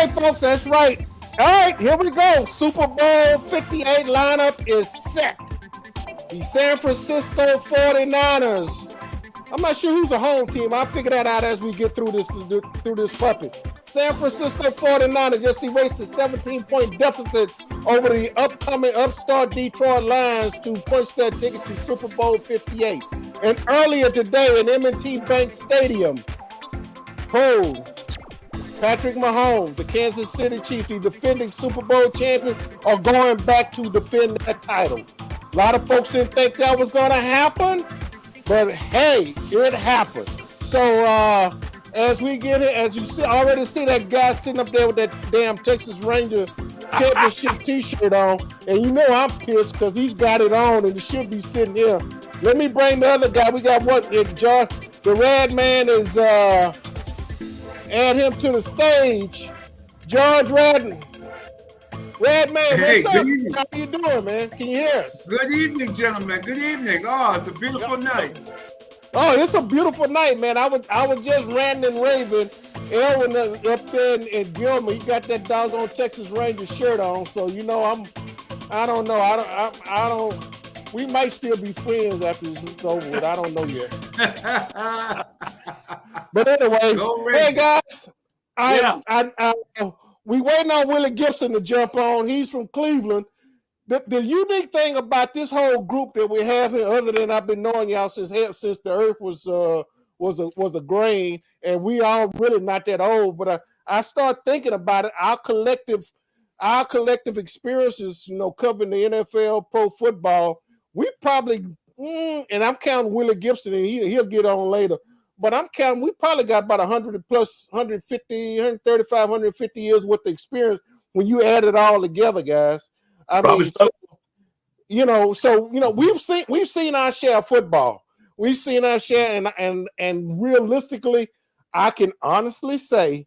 right, folks, that's right. All right, here we go. Super Bowl 58 lineup is set. The San Francisco 49ers. I'm not sure who's the home team. I'll figure that out as we get through this puppet. San Francisco 49ers just erased a 17-point deficit over the upcoming upstart Detroit Lions to punch their ticket to Super Bowl 58. And earlier today in M&T Bank Stadium, Patrick Mahomes, the Kansas City Chiefs, the defending Super Bowl champion, are going back to defend that title. A lot of folks didn't think that was going to happen, but hey, it happened. So as we get here, as you already see that guy sitting up there with that damn Texas Ranger championship T-shirt on, and you know I'm pissed because he's got it on and it should be sitting here. Let me bring the other guy. We got the Red Man is add him to the stage. George Redden. Red Man, hey, what's good up? evening. How you doing, man? Can you hear us? Good evening, gentlemen. Good evening. Oh, it's a beautiful night. Oh, it's a beautiful night, man. I was just ranting and raving. Elwin up there in Gilmer, he got that doggone Texas Ranger shirt on. So you know, I don't know. We might still be friends after this is over with. I don't know yet. But anyway, hey guys, we waiting on Willie Gibson to jump on. He's from Cleveland. The unique thing about this whole group that we have here, other than I've been knowing y'all since the earth was a grain, and we all really not that old. But I start thinking about it. Our collective experiences, you know, covering the NFL, pro football. We probably, and I'm counting Willie Gibson, and he'll get on later. But I'm counting, we probably got about 100 plus, 150, 135, 150 years worth of experience when you add it all together, guys. I mean, we've seen our share of football. We've seen our share, and realistically, I can honestly say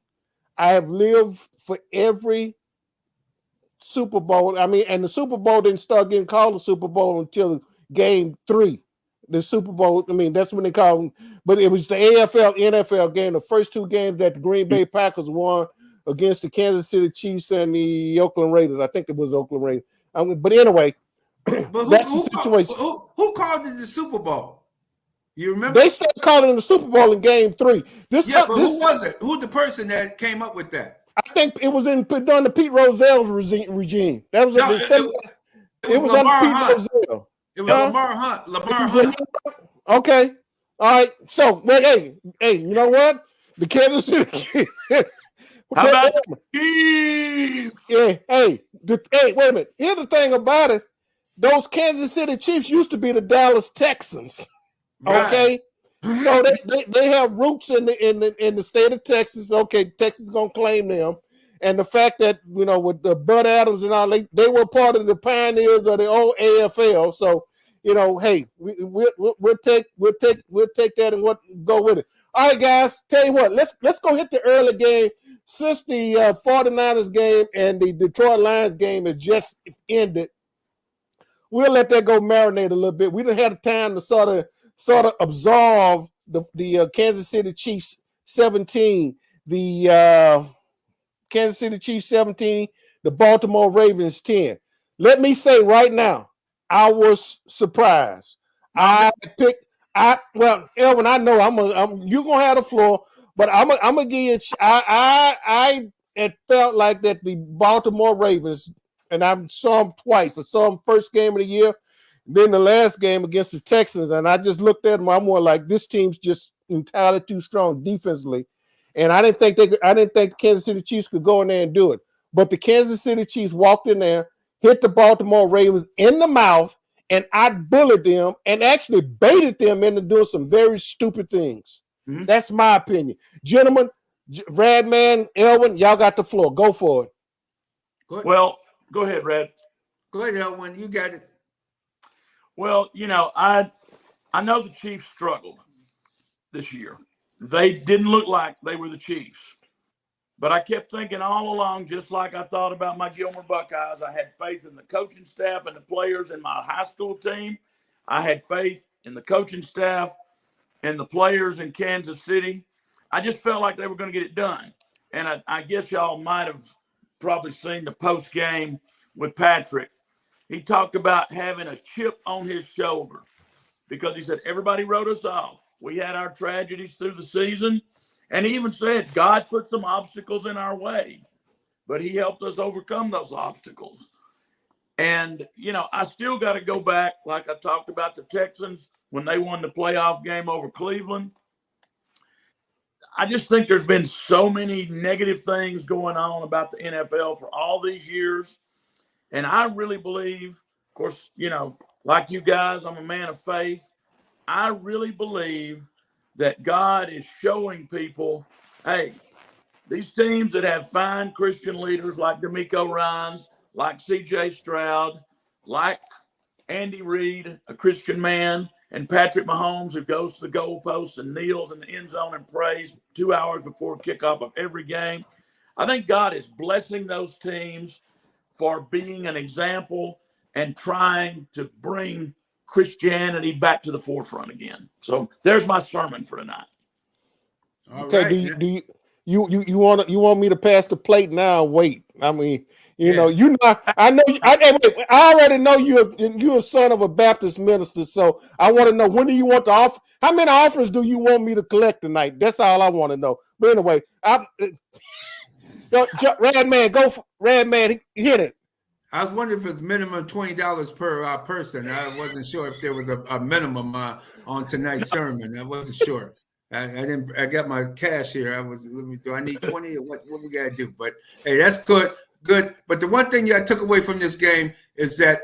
I have lived for every Super Bowl. I mean, and the Super Bowl didn't start getting called the Super Bowl until Game 3. The Super Bowl, I mean, that's when they called them. But it was the AFL, NFL game, the first two games that the Green Bay Packers won against the Kansas City Chiefs and the Oakland Raiders. I think it was Oakland Raiders. But anyway, that's the situation. Who called it the Super Bowl? You remember? They started calling it the Super Bowl in Game 3. Who was it? Who's the person that came up with that? I think it was during the Pete Rozelle's regime. That was it was under Pete Hunt. Rozelle. It was Lamar Hunt. Okay. All right. So, hey, you know what? The Kansas City Chiefs. How about the Chiefs? Yeah. Hey, wait a minute. Here's the thing about it. Those Kansas City Chiefs used to be the Dallas Texans. Okay. Right. So they have roots in the state of Texas. Okay, Texas is gonna claim them. And the fact that, you know, with the Bud Adams and all, they were part of the pioneers of the old AFL. So, you know, hey, we'll take that and go with it. All right, guys. Tell you what, let's go hit the early game. Since the 49ers game and the Detroit Lions game has just ended, we'll let that go marinate a little bit. We didn't have time to sort of absolve the Kansas City Chiefs 17, the Kansas City Chiefs 17, the Baltimore Ravens 10. Let me say right now, I was surprised. Elvin, I know you're gonna have the floor, but I'm gonna give you. I felt like that the Baltimore Ravens, and I saw them twice. I saw them first game of the year, then the last game against the Texans, and I just looked at them. I'm more like, this team's just entirely too strong defensively. And I didn't think the Kansas City Chiefs could go in there and do it. But the Kansas City Chiefs walked in there, hit the Baltimore Ravens in the mouth, and out-bullied them and actually baited them into doing some very stupid things. Mm-hmm. That's my opinion. Gentlemen, Radman, Elwin, y'all got the floor. Go for it. Well, go ahead, Red. Go ahead, Elwin. You got it. Well, you know, I know the Chiefs struggled this year. They didn't look like they were the Chiefs. But I kept thinking all along, just like I thought about my Gilmer Buckeyes, I had faith in the coaching staff and the players in my high school team. I had faith in the coaching staff and the players in Kansas City. I just felt like they were going to get it done. and I guess y'all might have probably seen the post game with Patrick. He talked about having a chip on his shoulder because he said everybody wrote us off. We had our tragedies through the season, and he even said God put some obstacles in our way, but he helped us overcome those obstacles. And, you know, I still got to go back, like I talked about the Texans when they won the playoff game over Cleveland. I just think there's been so many negative things going on about the NFL for all these years. And I really believe, of course, you know, like you guys, I'm a man of faith. I really believe that God is showing people, hey, these teams that have fine Christian leaders like D'Amico Ryans, like C.J. Stroud, like Andy Reid, a Christian man, and Patrick Mahomes, who goes to the goalpost and kneels in the end zone and prays 2 hours before kickoff of every game. I think God is blessing those teams for being an example and trying to bring Christianity back to the forefront again. So there's my sermon for tonight. All okay, right. do you want me to pass the plate now? Wait, I mean, I know I already know you're a son of a Baptist minister, so I want to know, when do you want to offer? How many offers do you want me to collect tonight? That's all I want to know. But anyway, Rad Man, Rad Man, hit it. I was wondering if it's minimum $20 per person. I wasn't sure if there was a minimum on tonight's sermon. I wasn't sure. I didn't. I got my cash here. Do I need 20 or what we gotta do? But hey, that's good. But the one thing I took away from this game is that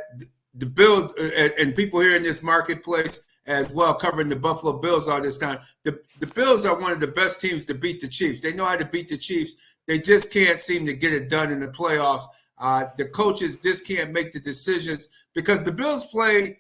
the Bills and people here in this marketplace as well, covering the Buffalo Bills all this time. The Bills are one of the best teams to beat the Chiefs. They know how to beat the Chiefs. They just can't seem to get it done in the playoffs. The coaches just can't make the decisions because the Bills play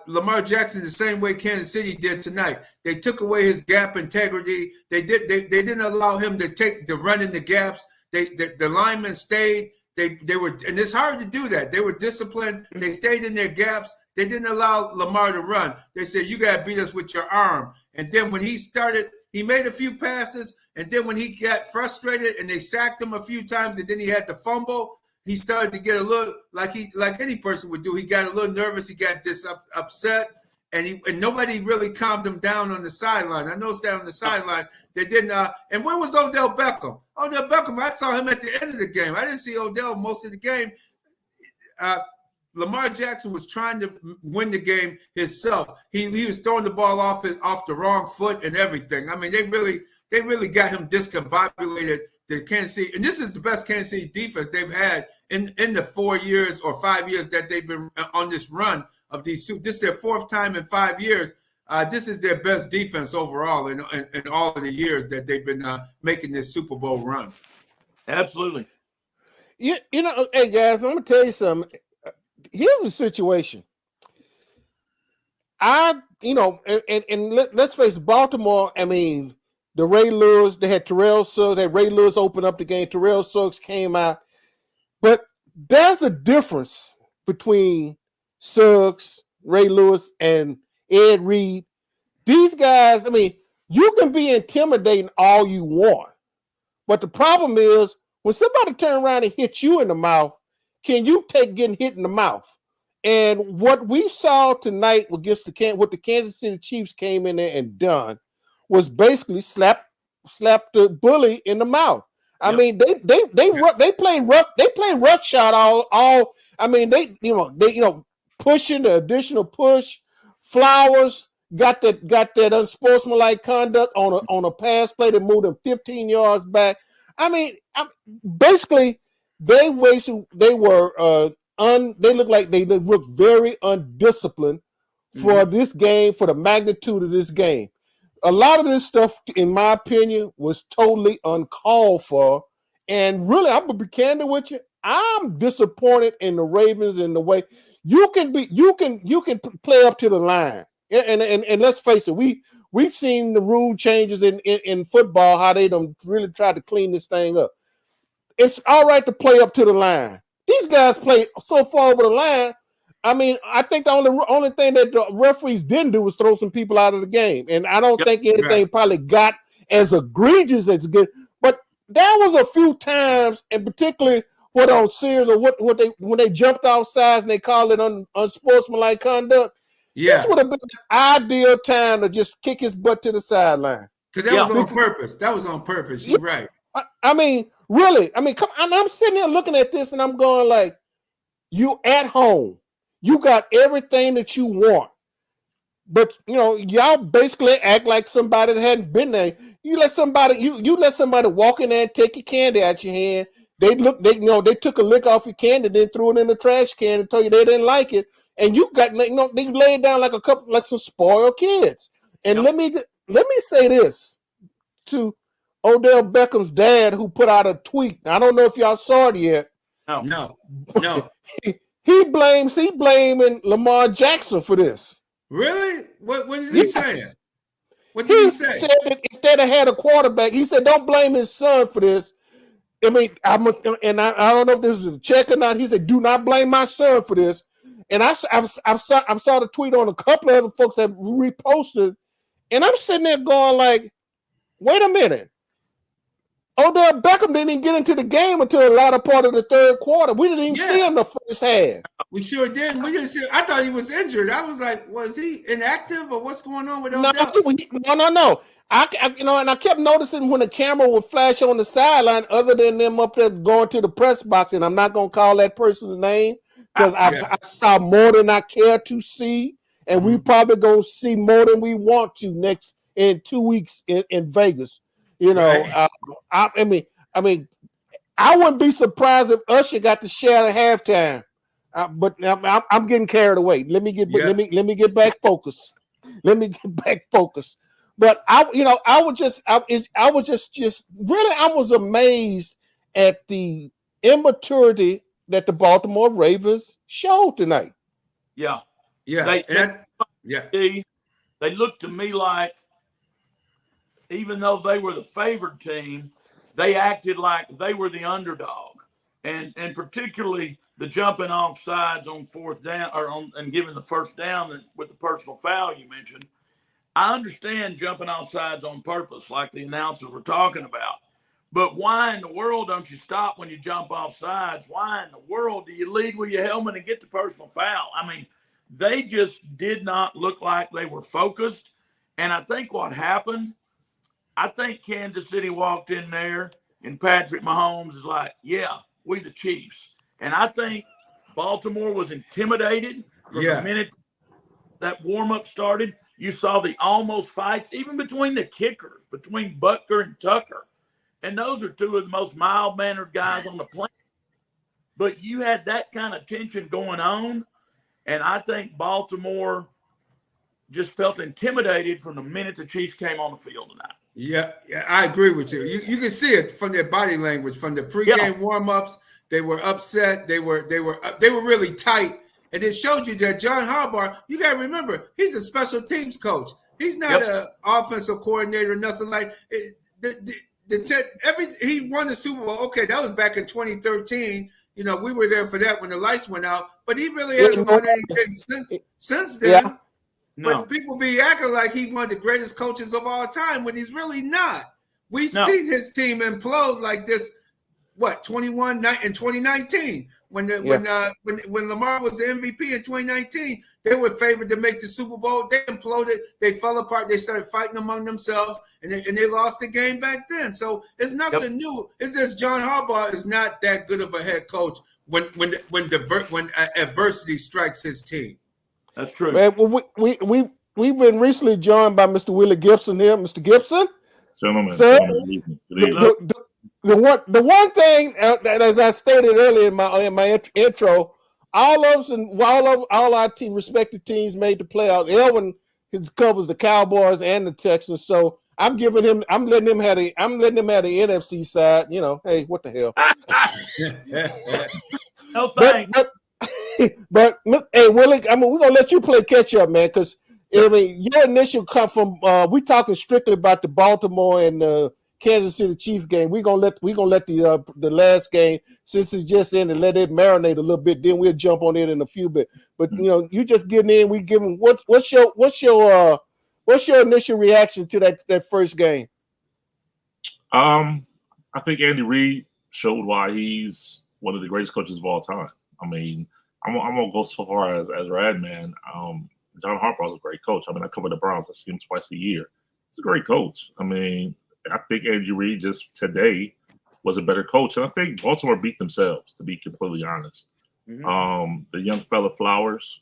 Lamar Jackson the same way Kansas City did tonight. They took away his gap integrity. They didn't allow him to run in the gaps. The linemen stayed. They were, and it's hard to do that. They were disciplined. They stayed in their gaps. They didn't allow Lamar to run. They said, you got to beat us with your arm. And then when he started, he made a few passes. And then when he got frustrated and they sacked him a few times and then he had to fumble, he started to get a little, like any person would do. He got a little nervous. He got upset. And nobody really calmed him down on the sideline. I noticed that on the sideline. They didn't. And where was Odell Beckham? Odell Beckham, I saw him at the end of the game. I didn't see Odell most of the game. Lamar Jackson was trying to win the game himself. He was throwing the ball off the wrong foot and everything. I mean, they really got him discombobulated. The Kansas City, and this is the best Kansas City defense they've had in the 4 years or 5 years that they've been on this run of these. This is their fourth time in 5 years. This is their best defense overall in all of the years that they've been making this Super Bowl run. Absolutely. You know, hey guys, I'm gonna tell you something. Here's the situation. And let's face it, Baltimore. I mean, the Ray Lewis, they had Terrell Suggs. They had Ray Lewis open up the game. Terrell Suggs came out, but there's a difference between Suggs, Ray Lewis, and Ed Reed. These guys, I mean, you can be intimidating all you want, but the problem is when somebody turn around and hit you in the mouth, can you take getting hit in the mouth? And what we saw tonight against what the Kansas City Chiefs came in there and done was basically slap the bully in the mouth. I mean, they playing rush shot all. I mean, they pushing the additional push. Flowers got that unsportsmanlike conduct on a pass play that moved them 15 yards back. I mean, basically they looked like they looked very undisciplined for this game, for the magnitude of this game. A lot of this stuff, in my opinion, was totally uncalled for. And really, I'm gonna be candid with you. I'm disappointed in the Ravens in the way you can play up to the line. And let's face it, we've seen the rule changes in football, how they don't really try to clean this thing up. It's all right to play up to the line. These guys play so far over the line. I mean, I think the only thing that the referees didn't do was throw some people out of the game. And I don't think anything probably got as egregious as good. But there was a few times, and particularly what on Sears or what they when they jumped off sides and they called it unsportsmanlike conduct. Yeah. This would have been an ideal time to just kick his butt to the sideline. Because that was on purpose. That was on purpose. You're right. I mean, really. I mean, come on. I'm sitting there looking at this and I'm going like, you at home. You got everything that you want. But, y'all basically act like somebody that hadn't been there. You let somebody walk in there and take your candy out your hand. They took a lick off your candy, then threw it in the trash can and told you they didn't like it. And you got, they laid down like some spoiled kids. And let me say this to Odell Beckham's dad, who put out a tweet. I don't know if y'all saw it yet. No. He blaming Lamar Jackson for this. Really? What is he saying? What did he say? He said that if they'd have had a quarterback, he said, don't blame his son for this. I mean, I don't know if this is a check or not. He said, do not blame my son for this. And I saw the tweet on a couple of other folks that reposted, and I'm sitting there going like, wait a minute. Odell Beckham didn't even get into the game until the latter part of the third quarter. We didn't even see him the first half. We sure didn't. We didn't see. I thought he was injured. I was like, was he inactive or what's going on with Odell? No. And I kept noticing when the camera would flash on the sideline, other than them up there going to the press box, and I'm not going to call that person's name because I saw more than I care to see, and we probably going to see more than we want to in 2 weeks in Vegas. Right. I mean, I wouldn't be surprised if Usher got to share the halftime. But I'm getting carried away. Let me get back focused. But I was amazed at the immaturity that the Baltimore Ravens showed tonight. Yeah. They looked to me like, even though they were the favored team, they acted like they were the underdog, and particularly the jumping off sides on fourth down and giving the first down with the personal foul you mentioned. I understand jumping off sides on purpose, like the announcers were talking about. But why in the world don't you stop when you jump off sides? Why in the world do you lead with your helmet and get the personal foul? I mean, they just did not look like they were focused. And I think what happened, I think Kansas City walked in there and Patrick Mahomes is like, yeah, we the Chiefs. And I think Baltimore was intimidated from the minute that warm-up started. You saw the almost fights, even between the kickers, between Butker and Tucker. And those are two of the most mild-mannered guys on the planet. But you had that kind of tension going on, and I think Baltimore just felt intimidated from the minute the Chiefs came on the field tonight. Yeah, I agree with you. You can see it from their body language, from the pregame warm-ups. They were upset. They were really tight, and it showed you that John Harbaugh. You got to remember, he's a special teams coach. He's not an offensive coordinator, nothing like it. He won the Super Bowl. Okay, that was back in 2013. We were there for that when the lights went out. But he really hasn't won anything since then. Yeah. No. But people be acting like he's one of the greatest coaches of all time when he's really not. We've seen his team implode like this. 21 in 2019 when Lamar was the MVP in 2019, they were favored to make the Super Bowl. They imploded. They fell apart. They started fighting among themselves, and they lost the game back then. So it's nothing new. It's just John Harbaugh is not that good of a head coach when adversity strikes his team. That's true. Well, we've been recently joined by Mr. Willie Gibson here. Mr. Gibson, gentlemen, sir, the one thing that, as I stated earlier in my intro, all our respective teams made the playoffs. Elwin covers the Cowboys and the Texans, so I'm letting him have the NFC side. Hey, what the hell? No thanks. But hey, Willie, we're gonna let you play catch up, man, because your initial come from we talking strictly about the Baltimore and Kansas City Chiefs game. We're gonna let the last game, since it's just ended, let it marinate a little bit. Then we'll jump on it in a few bit. But you just getting in. We give them what's your initial reaction to that first game? I I think Andy Reid showed why he's one of the greatest coaches of all time. I mean, I'm gonna go so far as Radman. John Harbaugh's a great coach. I mean, I cover the Browns. I see him twice a year. He's a great coach. I mean, I think Andy Reid just today was a better coach, and I think Baltimore beat themselves, to be completely honest. The young fella Flowers.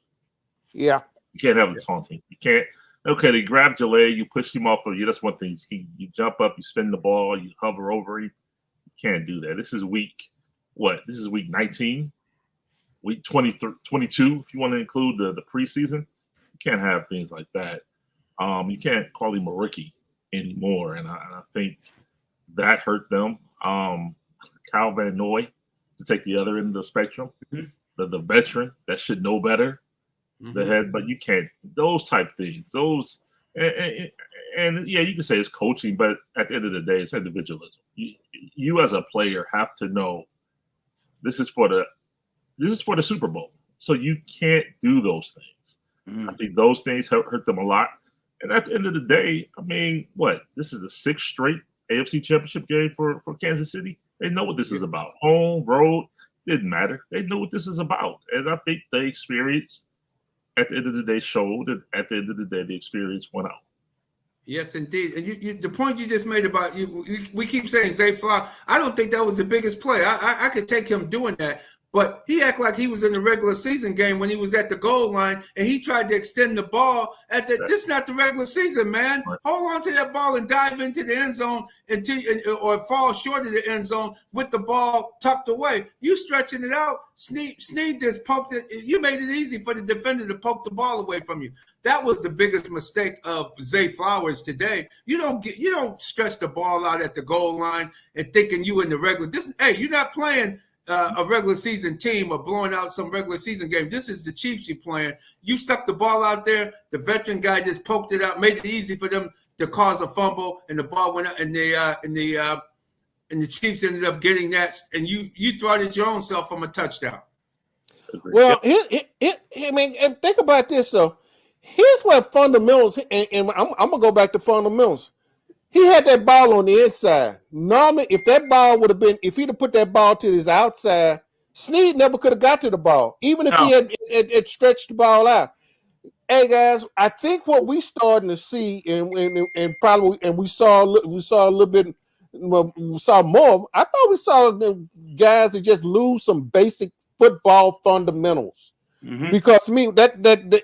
Yeah. You can't have him taunting. You can't. Okay, they grabbed your leg, you push him off of you. That's one thing. You jump up, you spin the ball, you hover over him. You can't do that. This is week 19, week 23, 22, if you want to include the preseason. You can't have things like that. You can't call him a rookie anymore, and I think that hurt them. Kyle Van Noy, to take the other end of the spectrum, the veteran that should know better. The head, but you can't. Those type things. Those, and yeah, you can say it's coaching, but at the end of the day, it's individualism. You as a player have to know this is for the Super Bowl, so you can't do those things. I think those things hurt them a lot. And at the end of the day, I mean, this is the 6th straight AFC Championship game for Kansas City. They know what this is about. Home, road, didn't matter. They know what this is about, and I think the experience at the end of the day showed that at the end of the day the experience went out. Yes, indeed. And the point you just made about we keep saying Zay Flowers. I don't think that was the biggest play. I could take him doing that, but he acted like he was in the regular season game when he was at the goal line and he tried to extend the ball at the. This is not the regular season, man. Right. Hold on to that ball and dive into the end zone or fall short of the end zone with the ball tucked away. You stretching it out. Snead just poked it. You made it easy for the defender to poke the ball away from you. That was the biggest mistake of Zay Flowers today. You don't stretch the ball out at the goal line and thinking you in the regular. Hey, you're not playing a regular season team or blowing out some regular season game. This is the Chiefs you're playing. You stuck the ball out there. The veteran guy just poked it out, made it easy for them to cause a fumble, and the ball went out, and the Chiefs ended up getting that, and you thwarted your own self from a touchdown. Well, I mean, think about this though. Here's what fundamentals, and I'm gonna go back to fundamentals. He had that ball on the inside. Normally, if that ball would have been, if he'd have put that ball to his outside, Snead never could have got to the ball, even if he had stretched the ball out. Hey guys, I think what we starting to see, and we saw a little bit, we saw more. I thought we saw the guys that just lose some basic football fundamentals. Because to me, that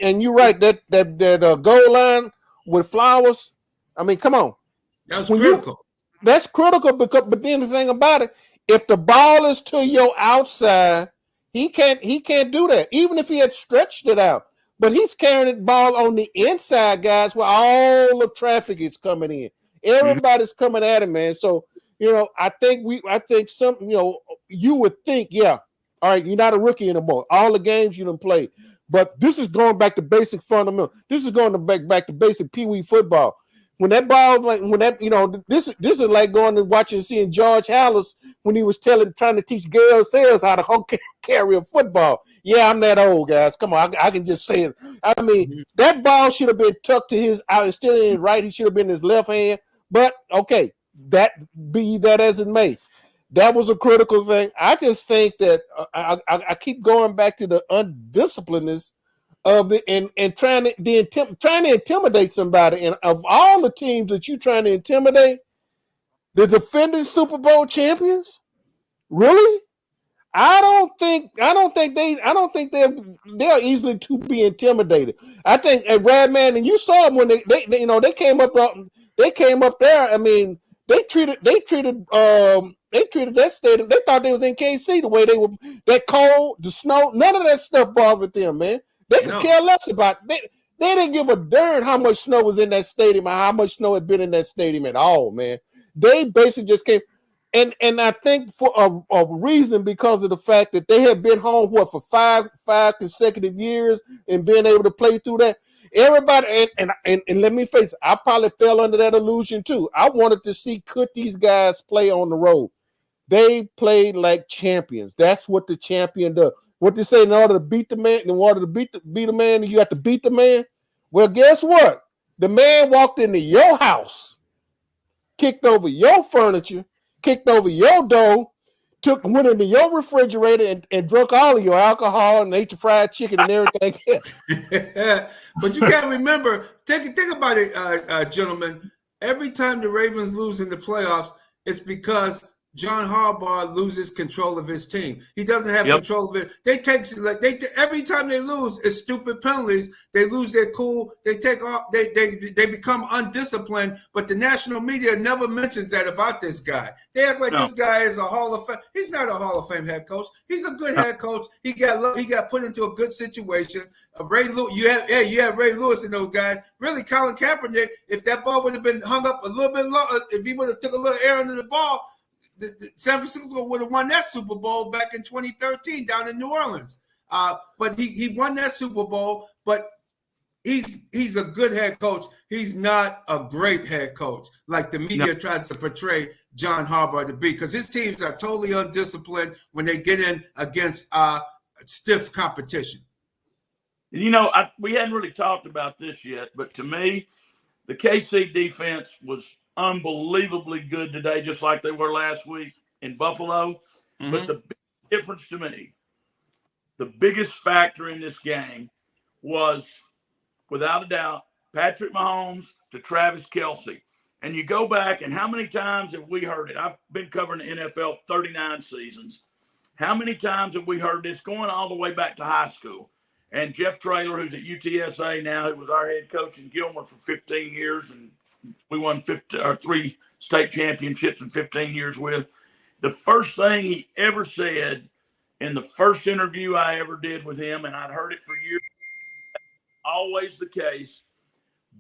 and you're right, that goal line with Flowers. I mean, come on. That's critical. That's critical but then the thing about it, if the ball is to your outside, he can't do that. Even if he had stretched it out. But he's carrying the ball on the inside, guys, where all the traffic is coming in. Everybody's coming at him, man. So, I think some, you would think, yeah, all right, you're not a rookie anymore. All the games you done played. But this is going back to basic fundamental. This is going back to basic peewee football. When that ball, this is like going and watching and seeing George Hallis when he was trying to teach Gail Sayers how to carry a football. Yeah, I'm that old, guys. Come on, I can just say it. I mean, that ball should have been tucked to his out instead of his right. He should have been in his left hand. But okay, that be that as it may. That was a critical thing. I just think that I keep going back to the undisciplinedness of the and trying to intimidate somebody. And of all the teams that you're trying to intimidate, the defending Super Bowl champions, really? I don't think they're easily to be intimidated. I think at Radman, and you saw them when they came up there. I mean, they treated that stadium. They thought they was in KC the way they were. That cold, the snow, none of that stuff bothered them, man. They could care less about it. They didn't give a darn how much snow was in that stadium or how much snow had been in that stadium at all, man. They basically just came. And I think for a reason, because of the fact that they had been home for five consecutive years and being able to play through that. Everybody and let me face it, I probably fell under that illusion too. I wanted to see could these guys play on the road. They played like champions. That's what the champion does. What they say, in order to beat the man, you have to beat the man. Well, guess what? The man walked into your house, kicked over your furniture, kicked over your dough, went into your refrigerator and drunk all of your alcohol and ate your fried chicken and everything else. But you got to remember, think about it, gentlemen. Every time the Ravens lose in the playoffs, it's because John Harbaugh loses control of his team. He doesn't have control of it. Every time they lose, it's stupid penalties. They lose their cool. They take off. They become undisciplined. But the national media never mentions that about this guy. They act like this guy is a Hall of Fame. He's not a Hall of Fame head coach. He's a good head coach. He got put into a good situation. Ray Lewis, you have Ray Lewis and those guys. Really, Colin Kaepernick, if that ball would have been hung up a little bit longer, if he would have took a little air under the ball, San Francisco would have won that Super Bowl back in 2013 down in New Orleans. But he won that Super Bowl, but he's a good head coach. He's not a great head coach like the media tries to portray John Harbaugh to be, because his teams are totally undisciplined when they get in against stiff competition. You know, we hadn't really talked about this yet, but to me, the KC defense was unbelievably good today, just like they were last week in Buffalo. Mm-hmm. But the big difference to me, the biggest factor in this game was, without a doubt, Patrick Mahomes to Travis Kelce. And you go back, and how many times have we heard it? I've been covering the NFL 39 seasons. How many times have we heard this going all the way back to high school? And Jeff Traylor, who's at UTSA now, who was our head coach in Gilmer for 15 years, and we won 3 state championships in 15 years with. The first thing he ever said in the first interview I ever did with him, and I'd heard it for years, always the case,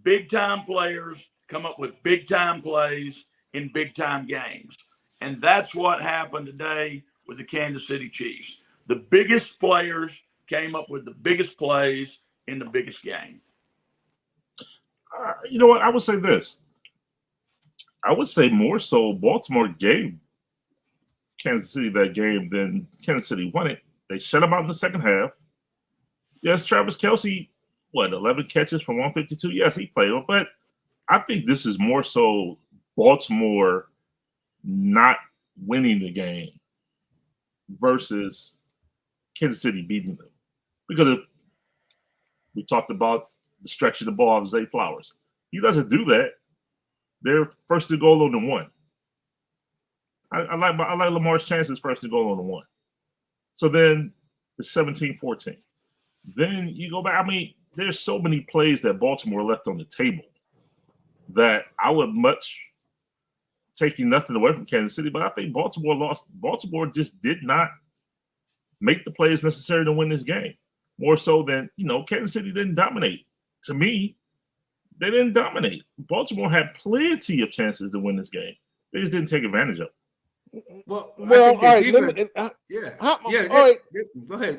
big-time players come up with big-time plays in big-time games. And that's what happened today with the Kansas City Chiefs. The biggest players came up with the biggest plays in the biggest game. You know what? I would say this. I would say more so Baltimore gave Kansas City that game than Kansas City won it. They shut them out in the second half. Yes, Travis Kelce, 11 catches for 152? Yes, he played them. But I think this is more so Baltimore not winning the game versus Kansas City beating them. Because if we talked about the stretch of the ball of Zay Flowers. He doesn't do that. They're first to goal on the 1. I like Lamar's chances first to goal on the 1. So then it's 17-14. Then you go back. I mean, there's so many plays that Baltimore left on the table that I would much taking nothing away from Kansas City, but I think Baltimore lost. Baltimore just did not make the plays necessary to win this game. More so than, Kansas City didn't dominate. To me, they didn't dominate. Baltimore had plenty of chances to win this game. They just didn't take advantage of it. Well, all right.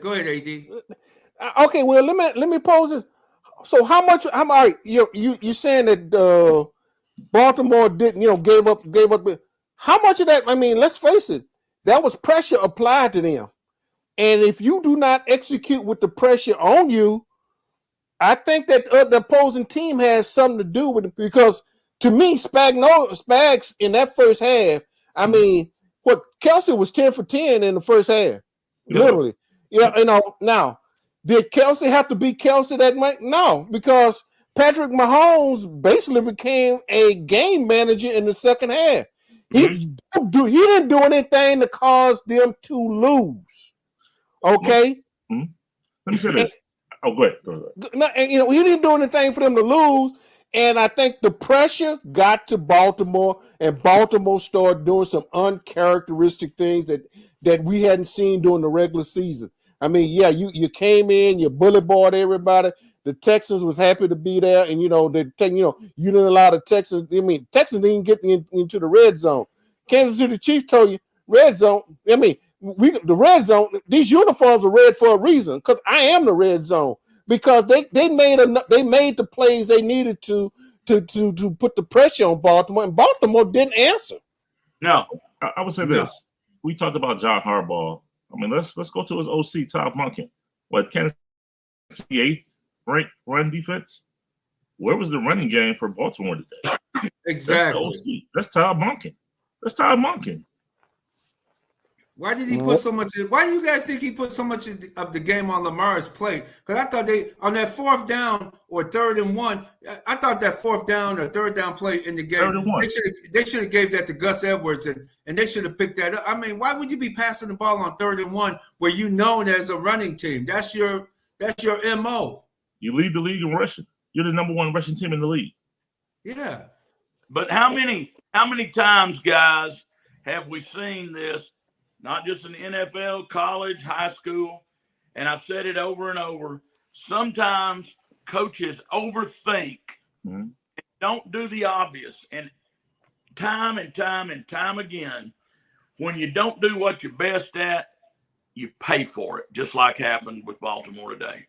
Go ahead, AD. Okay, well, let me pose this. So how much? All right, you saying that Baltimore didn't, gave up. How much of that? I mean, let's face it, that was pressure applied to them. And if you do not execute with the pressure on you, I think that the opposing team has something to do with it. Because to me, Spags in that first half, I mean, Kelce was 10 for 10 in the first half, literally. Now, did Kelce have to be Kelce that night? No, because Patrick Mahomes basically became a game manager in the second half. He didn't do anything to cause them to lose. Okay. Mm-hmm. Let me say this. Oh, go ahead. He didn't do anything for them to lose, and I think the pressure got to Baltimore, and Baltimore started doing some uncharacteristic things that we hadn't seen during the regular season. I mean, yeah, you came in, you bully boyed everybody. The Texans was happy to be there, and you didn't allow the Texans. I mean, Texans didn't get into the red zone. Kansas City Chiefs told you red zone. I mean, the red zone. These uniforms are red for a reason, because I am the red zone, because they made the plays they needed to put the pressure on Baltimore, and Baltimore didn't answer. No, I would say this. We talked about John Harbaugh. I mean, let's go to his OC, Todd Monken. Kansas City 8th ranked run defense? Where was the running game for Baltimore today? Exactly. That's Todd Monken. Why did he put so much? Why do you guys think he put so much of the game on Lamar's plate? Because I thought they on that 4th down or 3rd and 1. I thought that 4th down or 3rd down play in the game. They should have gave that to Gus Edwards and they should have picked that up. I mean, why would you be passing the ball on 3rd and 1 where you know there's a running team? That's your MO. You lead the league in rushing. You're the #1 rushing team in the league. Yeah. But how many times, guys, have we seen this? Not just in the NFL, college, high school, and I've said it over and over. Sometimes coaches overthink and don't do the obvious. And time again, when you don't do what you're best at, you pay for it, just like happened with Baltimore today.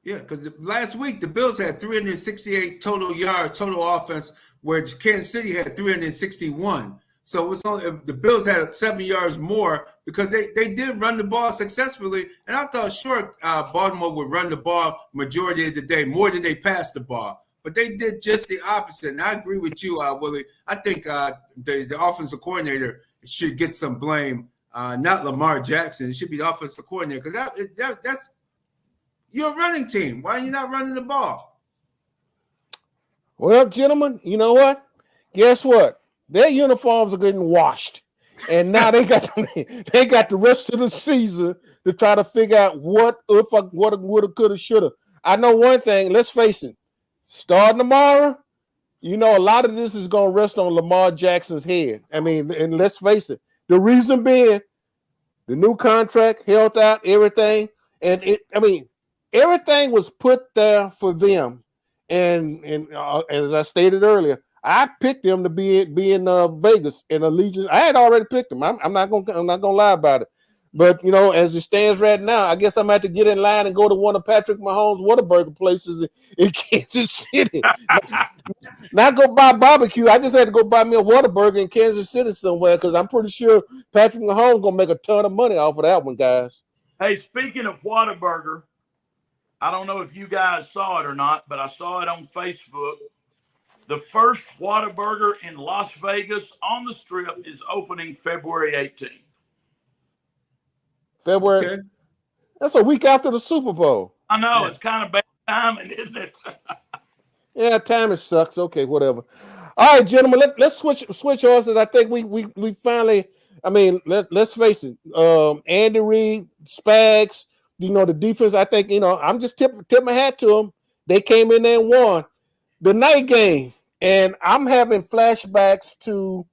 Yeah, because last week the Bills had 368 total yards, total offense, where Kansas City had 361. So it was only the Bills had 7 yards more because they did run the ball successfully. And I thought, sure, Baltimore would run the ball majority of the day, more than they passed the ball. But they did just the opposite. And I agree with you, Willie. I think the offensive coordinator should get some blame, not Lamar Jackson. It should be the offensive coordinator because that's your running team. Why are you not running the ball? Well, gentlemen, you know what? Guess what? Their uniforms are getting washed, and now they got the rest of the season to try to figure out what woulda, coulda, shoulda. I know one thing. Let's face it. Starting tomorrow, you know a lot of this is going to rest on Lamar Jackson's head. I mean, and let's face it. The reason being, the new contract, health out, everything, and everything was put there for them. And as I stated earlier, I picked them to be in Vegas in Allegiant. I had already picked them. I'm not gonna lie about it. But you know, as it stands right now, I guess I'm gonna have to get in line and go to one of Patrick Mahomes' Whataburger places in Kansas City. Not go buy barbecue. I just had to go buy me a Whataburger in Kansas City somewhere because I'm pretty sure Patrick Mahomes gonna make a ton of money off of that one, guys. Hey, speaking of Whataburger, I don't know if you guys saw it or not, but I saw it on Facebook. The first Whataburger in Las Vegas on the Strip is opening February 18th. February. Okay. That's a week after the Super Bowl. I know. It's kind of bad timing, isn't it? Yeah, timing sucks. Okay, whatever. All right, gentlemen, let's switch horses. I think we finally. I mean, let's face it. Andy Reid, Spags. You know the defense. I think I'm just tip my hat to them. They came in there and won the night game, and I'm having flashbacks to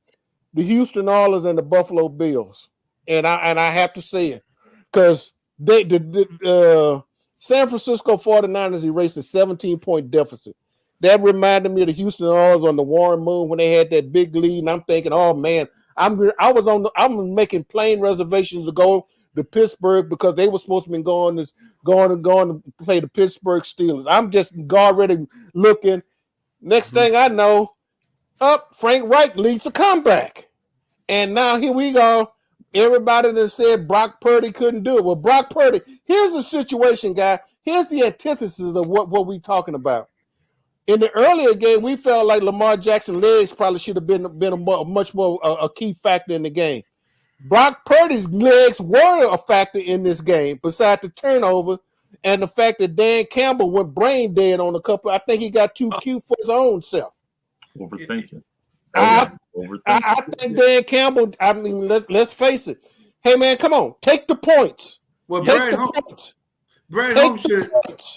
the Houston Oilers and the Buffalo Bills, and I have to say it because the San Francisco 49ers erased a 17-point deficit. That reminded me of the Houston Oilers on the Warren Moon when they had that big lead, and I'm thinking, oh man, I'm making plane reservations to go to Pittsburgh because they were supposed to be going to play the Pittsburgh Steelers. I'm just already looking. Next thing I know, Frank Reich leads a comeback. And now here we go. Everybody that said Brock Purdy couldn't do it. Well, Brock Purdy, here's the situation, guy. Here's the antithesis of what we're talking about. In the earlier game, we felt like Lamar Jackson's legs probably should have been a much more a key factor in the game. Brock Purdy's legs were a factor in this game, besides the turnover and the fact that Dan Campbell went brain dead on a couple. I think he got too cute for his own self. Overthinking. I think Dan Campbell. I mean, let's face it. Hey man, come on, take the points. Well, Brad Holmes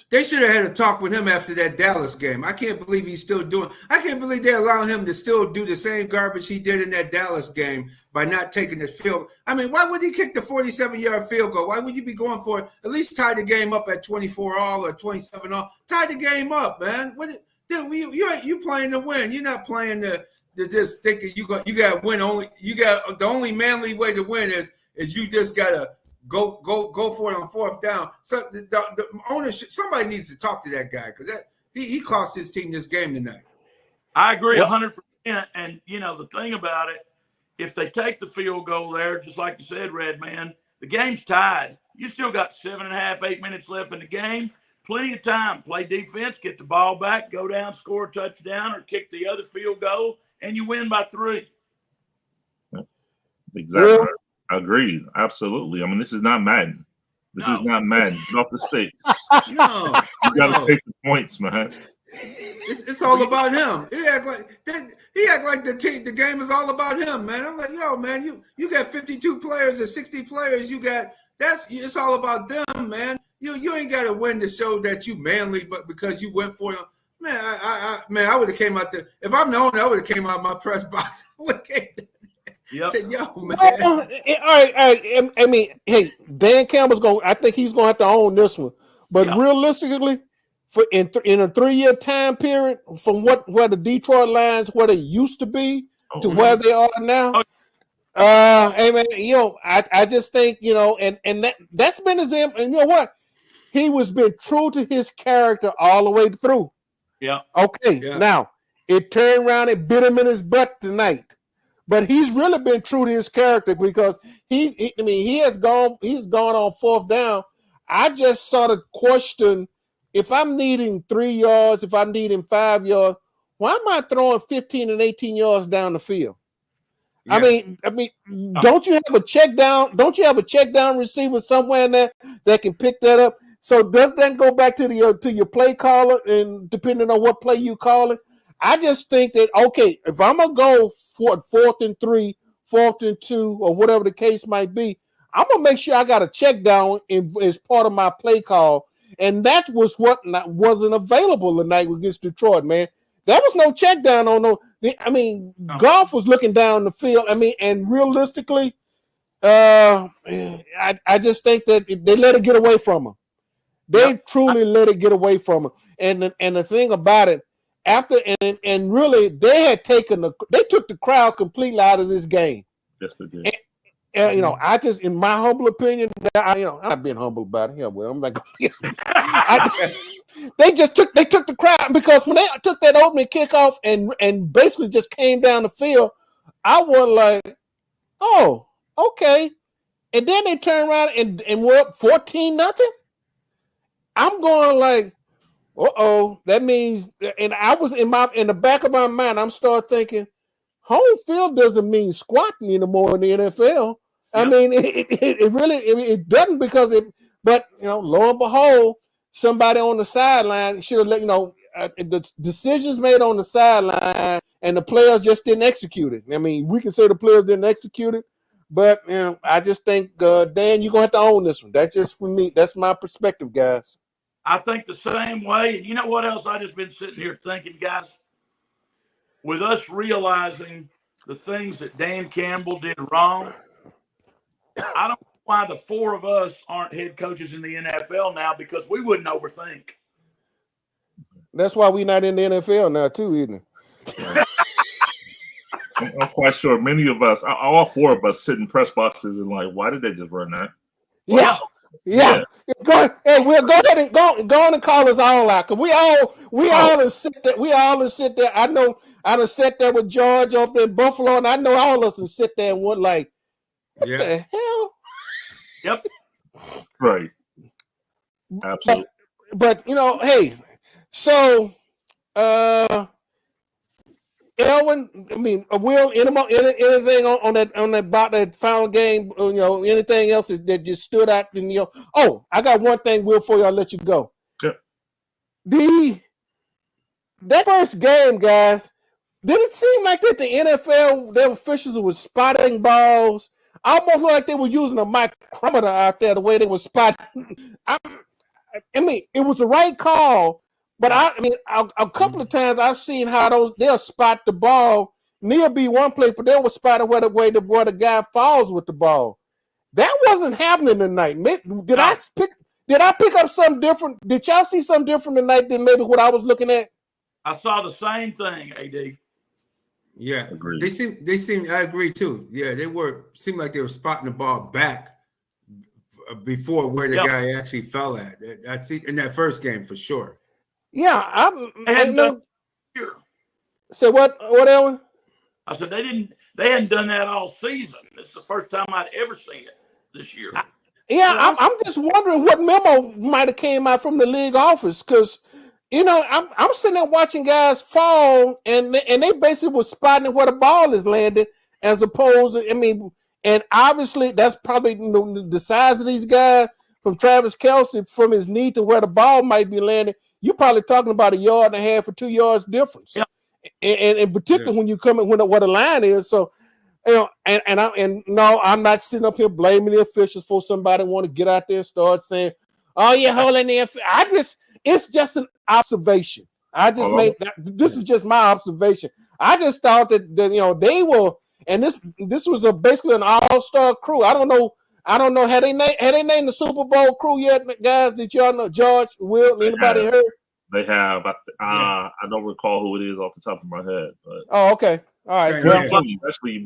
they should have had a talk with him after that Dallas game. I can't believe he's still doing. I can't believe they allow him to still do the same garbage he did in that Dallas game by not taking his field. I mean, why would he kick the 47-yard field goal? Why would you be going for it? At least tie the game up at 24 all or 27 all. Tie the game up, man. You playing to win. You're not playing to just thinking you got to win. The only manly way to win is you just gotta go for it on 4th down. So the ownership, somebody needs to talk to that guy because he cost his team this game tonight. I agree 100%. And the thing about it, if they take the field goal there, just like you said, Red Man, the game's tied. You still got 7.5, 8 minutes left in the game. Plenty of time. Play defense, get the ball back, go down, score a touchdown, or kick the other field goal, and you win by 3. Exactly. Agreed. Absolutely. I mean, this is not Madden. This is not Madden. Get off the stakes. No, You got to take the points, man. it's all about him. He act like the game is all about him, man. I'm like, yo, man, you got 52 players or 60 players. It's all about them, man. You ain't got to win to show that you manly, but because you went for them. Man, I would have came out there. If I'm the owner, I would have came out of my press box. I would have came there. Yep. Said, yo, man. All right. I mean, hey, Dan Campbell's I think he's going to have to own this one. But realistically, in a 3-year time period, from where the Detroit Lions, where they used to be to where they are now, hey man, I just think, and that's been his and you know what? He was been true to his character all the way through. Yeah. Okay. Yeah. Now it turned around and bit him in his butt tonight. But he's really been true to his character because he's gone on 4th down. I just sort of question, if I'm needing 3 yards, if I'm needing 5 yards, why am I throwing 15 and 18 yards down the field? Yeah. I mean, don't you have a check down? Don't you have a check down receiver somewhere in there that can pick that up? So does that go back to your play caller, and depending on what play you call it? I just think that, okay, if I'm going to go for 4th and 3, 4th and 2, or whatever the case might be, I'm going to make sure I got a check down as part of my play call. And that was what wasn't available tonight against Detroit, man. There was no check down on no. Goff was looking down the field. And realistically, I just think that they let it get away from him. They truly let it get away from him. And the thing about it, after and really they took the crowd completely out of this game. Yes, they did. And I just, in my humble opinion, I'm not being humble about it. Yeah, well, I'm like, they took the crowd, because when they took that opening kickoff and basically just came down the field, I was like, oh, okay. And then they turned around and we're up 14-0. I'm going like, that means, and I was in the back of my mind, I'm start thinking, home field doesn't mean squatting anymore in the NFL. Yep. It really doesn't, because but lo and behold, somebody on the sideline should have let the decisions made on the sideline, and the players just didn't execute it. We can say the players didn't execute it, but I just think, Dan, you're gonna have to own this one. That's just for me. That's my perspective, guys. I think the same way. And you know what else I just been sitting here thinking, guys? With us realizing the things that Dan Campbell did wrong, I don't know why the 4 of us aren't head coaches in the NFL now, because we wouldn't overthink. That's why we're not in the NFL now, too, isn't it? I'm quite sure many of us, all 4 of us, sit in press boxes and like, why did they just run that? Yeah. We'll go ahead and go on and call us all out, because we all sit there. I know I done sat there with George up in Buffalo, and I know all of us can sit there and went like, what the hell? Yep. Right. Absolutely. But hey, so Elwin, Will, anything on that about that final game? Anything else that just stood out? I got one thing, Will, before I'll let you go. Yep. That first game, guys, did it seem like that the NFL, their officials were spotting balls, almost like they were using a micrometer out there, the way they were spotting? It was the right call. But a couple of times I've seen how they'll spot the ball. Near be one place, but they will spot it where the guy falls with the ball. That wasn't happening tonight. Did I pick up something different? Did y'all see something different tonight than maybe what I was looking at? I saw the same thing, AD. Yeah, agreed. They seem. I agree too. Yeah, seemed like they were spotting the ball back before where the guy actually fell at. I see in that first game for sure. Yeah, I know. So what, Ellen? I said they hadn't done that all season. This is the first time I'd ever seen it this year. I'm just wondering what memo might have came out from the league office, because I'm sitting there watching guys fall, and they basically were spotting where the ball is landing, as opposed to, And obviously, that's probably the size of these guys from Travis Kelce, from his knee to where the ball might be landing. You're probably talking about 1.5 yards or 2 yards difference. Yeah. And particularly when you come in where the line is. So, and no, I'm not sitting up here blaming the officials for somebody want to get out there and start saying, "Oh, you're holding the." It's just an observation. I just made that. This is just my observation. I just thought that they were, and this was basically an all-star crew. I don't know. Had they named the Super Bowl crew yet, guys? Did y'all know? George, Will, anybody heard? They have. I don't recall who it is off the top of my head. But oh, okay, all right. Well, actually,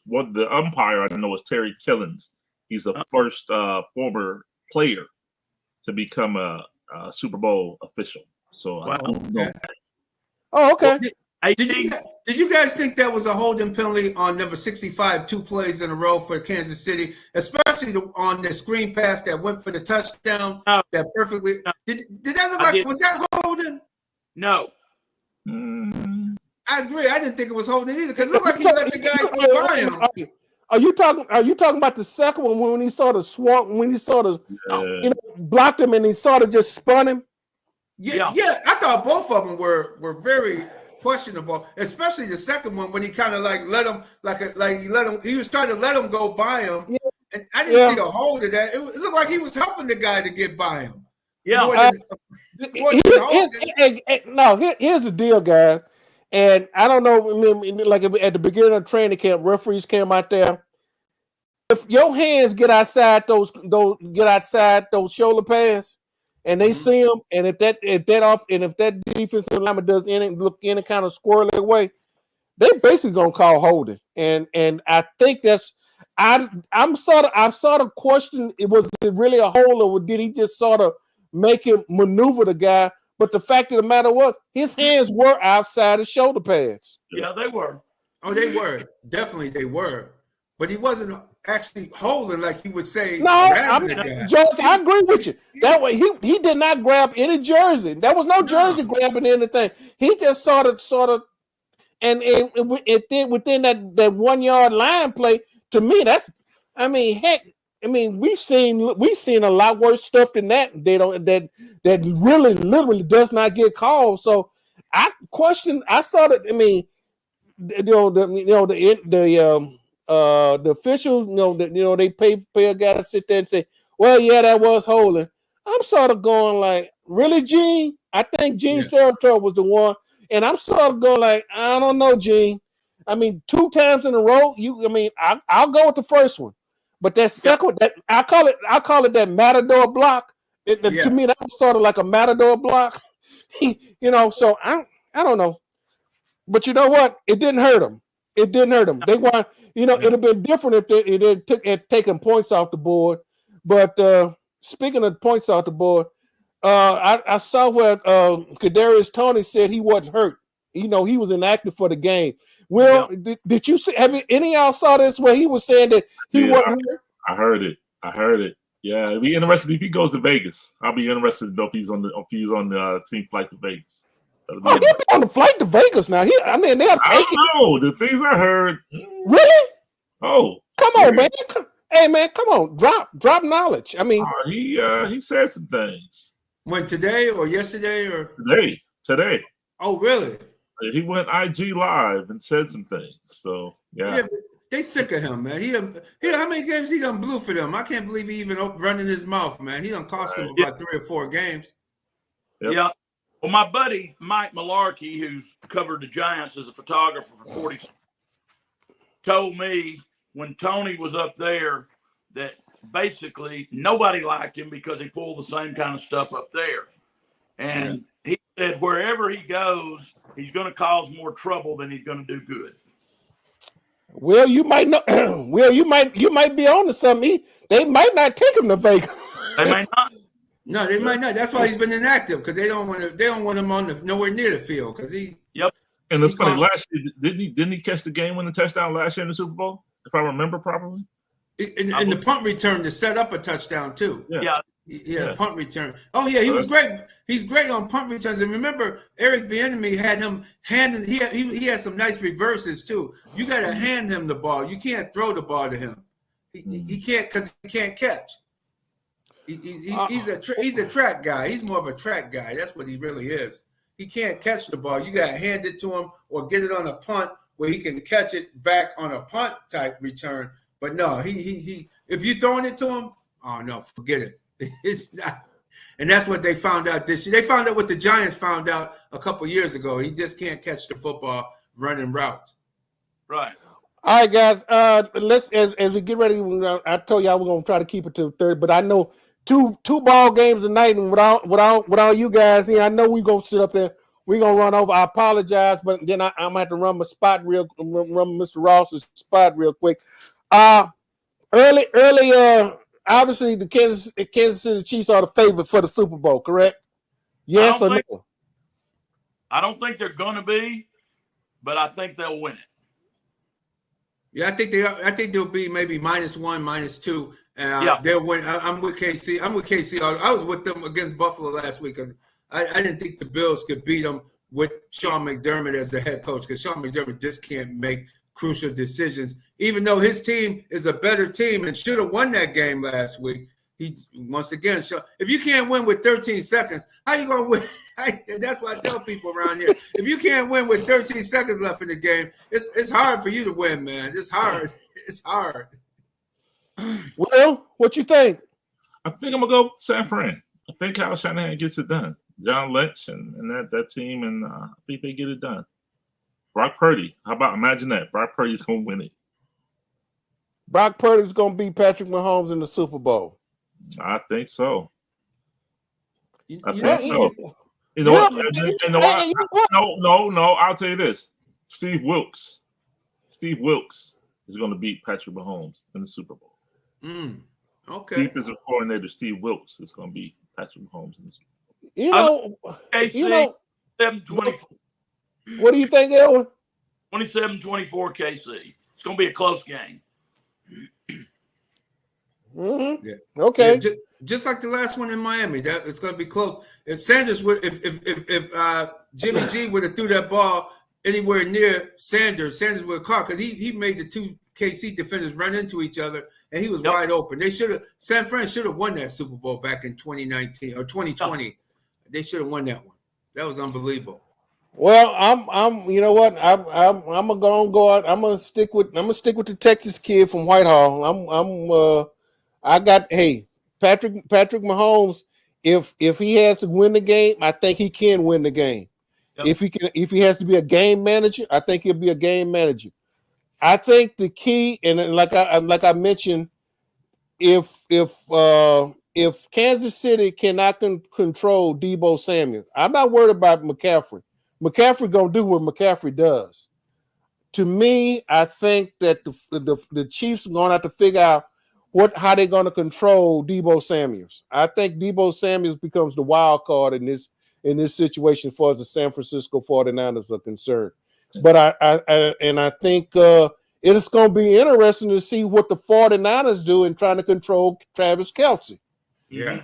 one of the umpire I know is Terry Killens. He's the first former player to become a Super Bowl official. So I don't know. Oh, okay. Did you guys think that was a holding penalty on number 65, 2 plays in a row for Kansas City, especially on the screen pass that went for the touchdown? That perfectly. Did that look like? Was that holding? No. I agree. I didn't think it was holding either because it looked like he let the guy go by him. Are you talking about the second one when he sort of swung, when he sort of blocked him and he sort of just spun him? Yeah. I thought both of them were very questionable, especially the second one when he kind of like let him he was trying to let him go by him. Yeah. And I didn't see the hold of that. It looked like he was helping the guy to get by him. Yeah. Here's the deal, guys. And I don't know, like at the beginning of training camp, referees came out there. If your hands get outside those shoulder pads, and they see them, and if that defensive lineman does look any kind of squirrely way, they basically gonna call holding. And I think that's I'm sort of questioning, was it really a hold, or did he just sort of make him maneuver the guy? But the fact of the matter was, his hands were outside his shoulder pads. Yeah, they were. Oh, they were. Definitely they were. But he wasn't actually holding like he would say. No, George, I agree with you. That way, he did not grab any jersey. There was no jersey grabbing anything. He just sort of, and within that 1 yard line play, to me, we've seen a lot worse stuff than that. That really literally does not get called. So I saw that. The officials, they pay a guy to sit there and say, well, yeah, that was holding. I'm sort of going like, really, Gene? I think Gene Sarator was the one. And I'm sort of going like, I don't know, Gene. 2 times in a row, I'll go with the first one. But that second one, that I call it that matador block. To me, that was sort of like a matador block. So I don't know. But you know what? It didn't hurt him. They want, it'd have been different if they had taken points off the board. But speaking of points off the board, I saw where Kadarius Toney said he wasn't hurt. He was inactive for the game. Will, did you see? Any of y'all saw this where he was saying that he wasn't hurt? I heard it. Yeah, it'd be interesting if he goes to Vegas. I'll be interested to know if he's on the team flight to Vegas. He'll be on the flight to Vegas now. They'll take it. No, the things I heard. Really? Oh, come on, man. Hey, man, come on. Drop knowledge. He said some things. When today or yesterday or today? Oh, really? He went IG live and said some things. So yeah, they sick of him, man. How many games he done blew for them? I can't believe he even running his mouth, man. He done cost them about 3 or 4 games. Yep. Yeah. Well, my buddy Mike Malarkey, who's covered the Giants as a photographer for 40 years, told me when Tony was up there that basically nobody liked him because he pulled the same kind of stuff up there. And he said wherever he goes, he's going to cause more trouble than he's going to do good. Well, you might know. Well, you might be on to something. They might not take him to Vegas. They might not. No, they might not. That's why he's been inactive, because they don't want him on nowhere near the field, because he. Yep. And it's funny. Last year, didn't he catch the game-winning touchdown last year in the Super Bowl? If I remember properly. In the punt return to set up a touchdown too. Yeah. Punt return. Oh yeah, he was great. He's great on punt returns. And remember, Eric Bieniemy had him handing. He had some nice reverses too. You got to hand him the ball. You can't throw the ball to him. He can't because he can't catch. He's a track guy. He's more of a track guy. That's what he really is. He can't catch the ball. You got to hand it to him or get it on a punt where he can catch it back on a punt type return. But no, he if you throwing it to him, oh no, forget it. It's not. And that's what they found out this year. They found out what the Giants found out a couple years ago. He just can't catch the football running routes. Right. All right, guys. Let's as we get ready. I told y'all we're gonna try to keep it to 30, but I know two ball games tonight, and without you guys here, I know we're gonna sit up there. We're gonna run over. I apologize, but then I'm gonna have to run Mr. Ross's spot real quick. Early. Obviously, the Kansas City Chiefs are the favorite for the Super Bowl, correct? Yes or no? I don't think they're going to be, but I think they'll win it. Yeah, I think they are. I think they'll be maybe -1, -2. They'll win. I'm with KC. I was with them against Buffalo last week. I didn't think the Bills could beat them with Sean McDermott as the head coach because Sean McDermott just can't make crucial decisions. Even though his team is a better team and should have won that game last week, he once again if you can't win with 13 seconds, how you gonna win? That's what I tell people around here. If you can't win with 13 seconds left in the game, it's hard for you to win, man. It's hard. It's hard. Well, what you think? I think I'm gonna go San Fran. I think Kyle Shanahan gets it done. John Lynch and that team, and I think they get it done. Brock Purdy. How about imagine that? Brock Purdy's gonna win it. Brock Purdy's gonna beat Patrick Mahomes in the Super Bowl. I think so. I think Yeah, so. You know what? No. I'll tell you this. Steve Wilkes is going to beat Patrick Mahomes in the Super Bowl. Okay. Defensive coordinator Steve Wilkes is going to beat Patrick Mahomes in the Super Bowl. You know, 27-24. What do you think, Elwin? 27-24 KC. It's going to be a close game. Mm-hmm. Yeah. Okay. Yeah, just like the last one in Miami, that it's going to be close. If Sanders would, if Jimmy G would have threw that ball anywhere near Sanders would have caught because he made the two KC defenders run into each other and he was wide open. San Fran should have won that Super Bowl back in 2019 or 2020. They should have won that one. That was unbelievable. Well, I'm. You know what? I'm gonna go out. I'm gonna stick with the Texas kid from Whitehall. I got Patrick Mahomes. If he has to win the game, I think he can win the game. Yep. If he has to be a game manager, I think he'll be a game manager. I think the key, and like I mentioned, if Kansas City cannot control Deebo Samuel, I'm not worried about McCaffrey. McCaffrey gonna do what McCaffrey does. To me, I think that the Chiefs are gonna have to figure out how they're gonna control Deebo Samuels. I think Deebo Samuels becomes the wild card in this situation as far as the San Francisco 49ers are concerned. But I think it's gonna be interesting to see what the 49ers do in trying to control Travis Kelce. Yeah,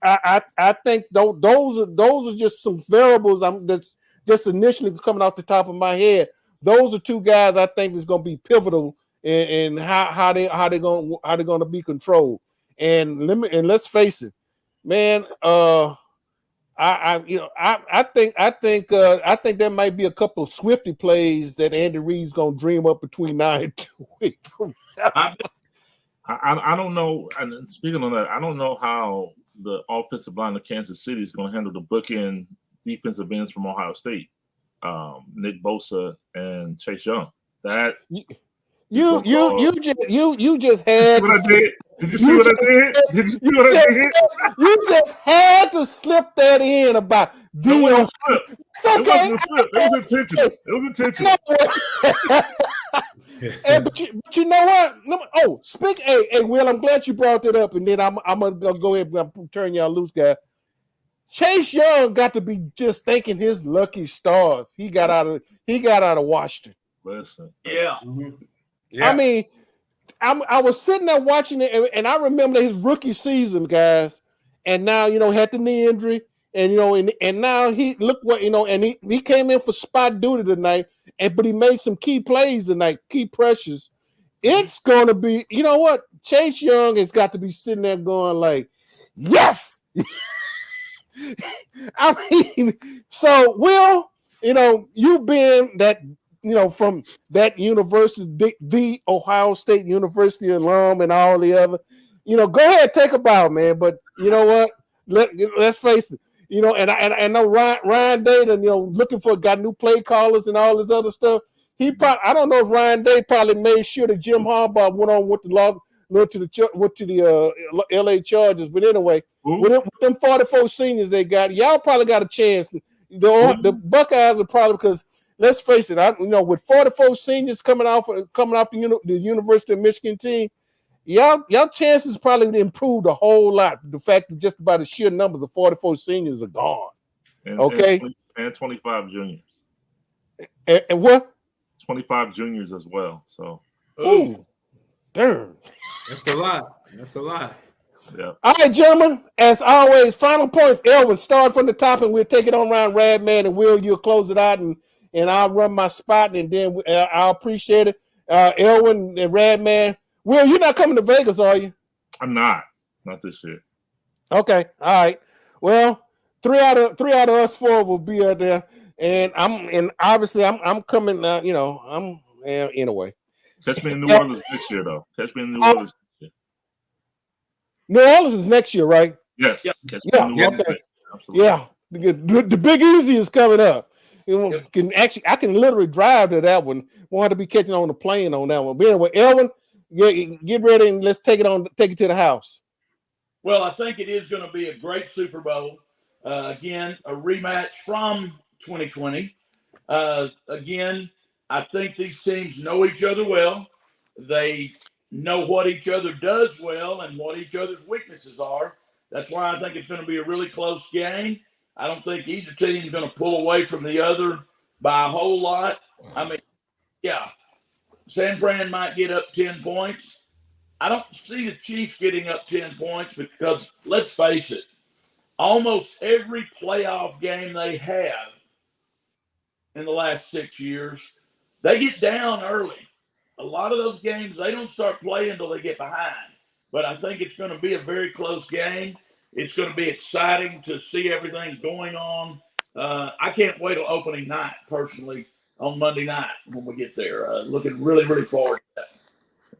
I think those are just some variables that's just initially coming off the top of my head. Those are two guys I think is going to be pivotal in how they're going to be controlled. And let's face it, man. I think there might be a couple of Swifty plays that Andy Reid's going to dream up between now and 2 weeks. I don't know. And speaking on that, I don't know how the offensive line of Kansas City is going to handle the bookend defensive ends from Ohio State, Nick Bosa and Chase Young. That you just had. What I did? Did you see what I did? Did you see what I did? You just had to slip that in about It wasn't a slip. Okay. It wasn't a slip. It was intentional. It was intentional. Hey, but you know what? Hey, Will, I'm glad you brought that up, and then I'm gonna go ahead and turn y'all loose, guys. Chase Young got to be just thanking his lucky stars. He got out of Washington. Listen, yeah. I mean, I was sitting there watching it, and I remember his rookie season, guys. And now had the knee injury, and and now he look what and he came in for spot duty tonight. But he made some key plays tonight, key pressures, it's going to be, you know what? Chase Young has got to be sitting there going like, yes. I mean, so Will, you've been that, from that university, the Ohio State University alum and all the other, go ahead, take a bow, man. But you know what? Let's face it, and I know Ryan Day, looking for got new play callers and all this other stuff. He probably, I don't know if Ryan Day probably made sure that Jim Harbaugh went on with the LA Chargers, but anyway, with them 44 seniors they got, y'all probably got a chance. The Buckeyes are probably, because let's face it, with 44 seniors coming off the University of Michigan team, y'all chances probably improved a whole lot. The fact that just about the sheer numbers of 44 seniors are gone. Okay, and 25 juniors. And what? 25 juniors as well. So, ooh, darn. That's a lot. That's a lot. Yeah. All right, gentlemen. As always, final points. Elvin, start from the top, and we'll take it on around Radman, and Will, you'll close it out, and I'll run my spot, and then I'll appreciate it. Elvin and Radman. Will, you're not coming to Vegas, are you? I'm not. Not this year. Okay. All right. Well, three out of us four will be out there, and obviously I'm coming. Anyway. Catch me in New Orleans this year, though. Catch me in New Orleans this year. New Orleans is next year, right? Yes. Yeah. Catch me in New Orleans. Okay. Yeah. The Big Easy is coming up. I can literally drive to that one. Won't have to be catching on the plane on that one. But anyway, Elvin, get ready and let's take it to the house. Well, I think it is going to be a great Super Bowl. Again, a rematch from 2020. Again, I think these teams know each other well. They know what each other does well and what each other's weaknesses are. That's why I think it's going to be a really close game. I don't think either team is going to pull away from the other by a whole lot. I mean, yeah, San Fran might get up 10 points. I don't see the Chiefs getting up 10 points because, let's face it, almost every playoff game they have in the last 6 years, they get down early. A lot of those games, they don't start playing until they get behind. But I think it's going to be a very close game. It's going to be exciting to see everything going on. I can't wait till opening night, personally, on Monday night when we get there. Looking really, really forward to that.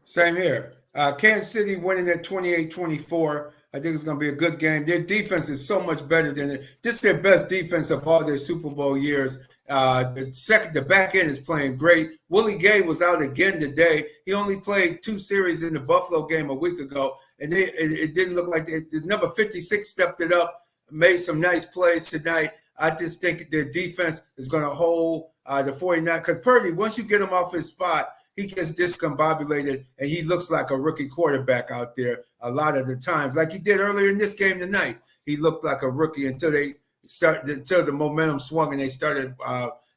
Same here. Kansas City winning at 28-24. I think it's going to be a good game. Their defense is so much better than it. This is their best defense of all their Super Bowl years. The back end is playing great. Willie Gay was out again today. He only played 2 series in the Buffalo game a week ago, and it didn't look like the number 56 stepped it up, made some nice plays tonight. I just think their defense is going to hold the 49, because Purdy, once you get him off his spot, he gets discombobulated, and he looks like a rookie quarterback out there a lot of the times, like he did earlier in this game tonight. He looked like a rookie until the momentum swung and they started.